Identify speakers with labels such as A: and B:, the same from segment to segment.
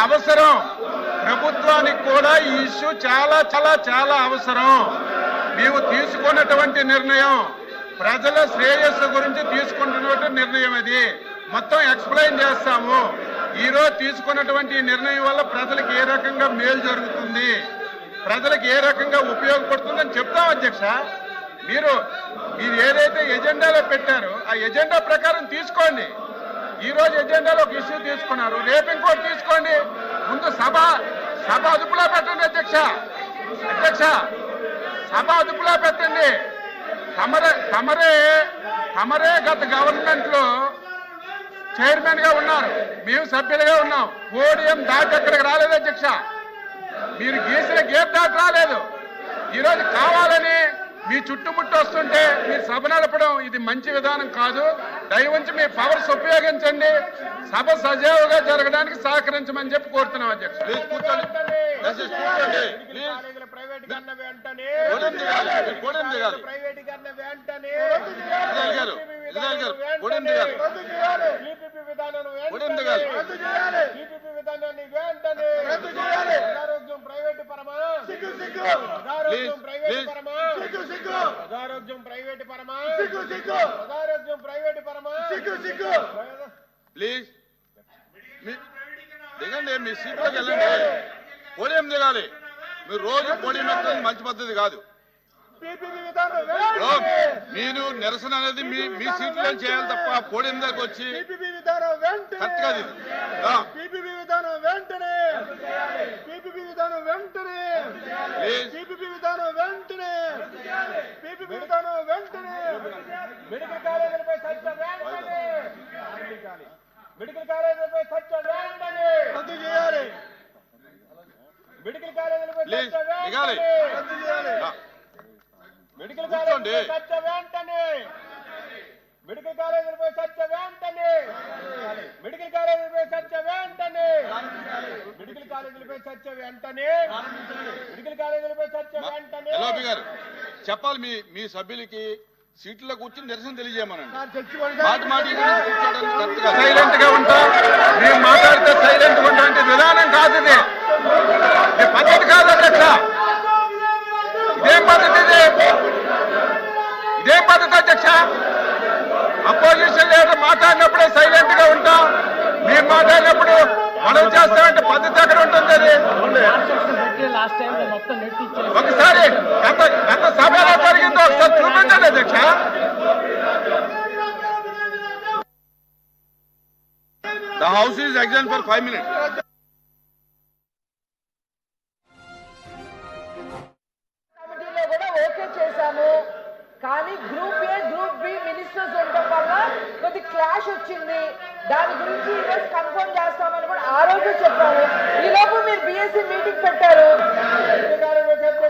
A: అవసరం. ప్రభుత్వానికి కూడా ఈ ఇష్యూ చాలా చాలా చాలా అవసరం. మేము తీసుకున్నటువంటి నిర్ణయం ప్రజల శ్రేయస్సు గురించి తీసుకుంటున్నటువంటి నిర్ణయం. అది మొత్తం ఎక్స్ప్లెయిన్ చేస్తాము. ఈరోజు తీసుకున్నటువంటి నిర్ణయం వల్ల ప్రజలకు ఏ రకంగా మేలు జరుగుతుంది, ప్రజలకు ఏ రకంగా ఉపయోగపడుతుందని చెప్తాం అధ్యక్ష. మీరు ఏదైతే ఎజెండాలో పెట్టారో ఆ ఎజెండా ప్రకారం తీసుకోండి. ఈ రోజు ఎజెండాలో ఒక ఇష్యూ తీసుకున్నారు, రేపు ఇంకోటి తీసుకోండి. ముందు సభ అదుపులో పెట్టండి అధ్యక్ష. సభ అదుపులో పెట్టండి. తమరే గత గవర్నమెంట్ లో చైర్మన్ గా ఉన్నారు, మేము సభ్యులుగా ఉన్నాం. పోడియం దాటి అక్కడికి రాలేదు అధ్యక్ష. మీరు గీసిన గేప్ దాటి రాలేదు. ఈరోజు కావాలని మీ చుట్టుముట్టు వస్తుంటే మీరు సభ నడపడం ఇది మంచి విధానం కాదు. దయవుంచి మీ పవర్స్ ఉపయోగించండి, సభ సజావుగా జరగడానికి సహకరించమని చెప్పి కోరుతున్నాం అధ్యక్ష. ప్లీజ్ దిగండి, మీ సీట్లోకి వెళ్ళండి. పోడియం దిగాలి. మీరు రోజు పోడియం ఎక్కడం మంచి పద్ధతి కాదు. మీరు నిరసన అనేది మీ సీట్లో చేయాలి తప్ప పోడియం దగ్గర వచ్చి కరెక్ట్ కాదు.
B: మెడికల్ కాలేజీలపై చర్చ మెడికల్ కాలేజీలపై చర్చ రద్దు చేయాలి. మెడికల్ కాలేజీలపై చర్చ మెడికల్ కాలేజీలపై చర్చ వెంటనే మెడికల్ కాలేజీలపై చర్చ వెంటనే మెడికల్ కాలేజీలపై చర్చ వెంటనే మెడికల్ కాలేజీలపై చర్చ వెంటనే మెడికల్ కాలేజీలపై చర్చ వెంటనే.
A: ఎల్ఓపి గారు చెప్పాలి, మీ సభ్యులకి సీట్లో కూర్చొని నిరసన తెలియజేయమనండి. సైలెంట్ గా ఉంటాం. మేము మాట్లాడితే సైలెంట్ గా ఉంటాం విధానం కాదు. ఇది పద్ధతి కాదు అధ్యక్ష. ఇదేం పద్ధతి? ఇదేం పద్ధతి అధ్యక్ష? అపోజిషన్ లీడర్ మాట్లాడినప్పుడే సైలెంట్ గా ఉంటాం. మేము మాట్లాడినప్పుడు మనం చేస్తామంటే పద్ధతి ఎక్కడ ఉంటుంది? అది ఒకసారి గత సభలో జరిగిందో ఒకసారి చూపించండి అధ్యక్ష. The house is adjourned for 5 minutes.
C: కమిటీలో కూడా ఓకే చేశాము, కానీ group A group B ministers ఉండటం వల్ల కొద్ది క్లాష్ వచ్చింది. దాని గురించి ఈరోజు కన్ఫర్మ్ చేస్తామని కూడా ఆ రోజు చెప్పాము. ఈ లోపు మీరు బిఎస్సీ మీటింగ్ పెట్టారు.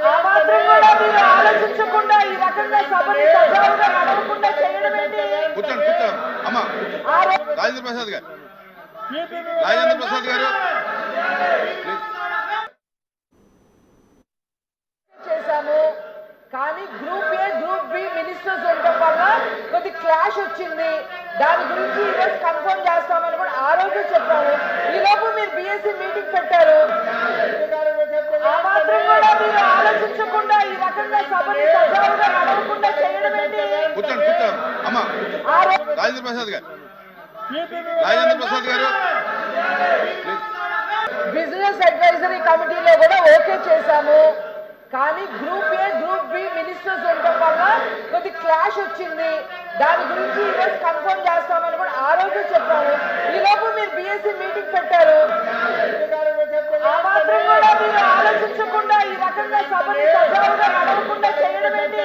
C: ఆ మాత్రం కూడా మీరు ఆలోచించకుండా ఈ రకంగా సభని సజావుగా నడవకుండా చేయడం ఏంటి?
A: రాజేంద్ర ప్రసాద్ గారు
C: చేశాము, కానీ group A group B ministers ఉండటం వల్ల కొద్ది క్లాష్ వచ్చింది. దాని గురించి ఈరోజు కన్ఫర్మ్ చేస్తామని కూడా ఆ రోజు చెప్పాము. ఈ లోపు మీరు బిఎస్సీ మీటింగ్ పెట్టారు. ఆ మాత్రం కూడా మీరు ఆలోచించకుండా ఈ రకంగా సభని సజావుగా నడవకుండా చేయడం ఏంటి?
A: రాజేంద్ర ప్రసాద్ గారు
C: బిజినెస్ అడ్వైజరీ కమిటీలో కూడా ఓకే చేశాము, కానీ group A group B ministers ఉండటం వల్ల కొద్ది క్లాష్ వచ్చింది. దాని గురించి ఈరోజు కన్ఫర్మ్ చేస్తామని కూడా ఆ రోజు చెప్పాము. ఈ లోపు మీరు బిఎస్సీ మీటింగ్ పెట్టారు. ఆ మాత్రం కూడా మీరు ఆలోచించకుండా ఈ రకంగా సభని సజావుగా నడవకుండా చేయడం ఏంటి?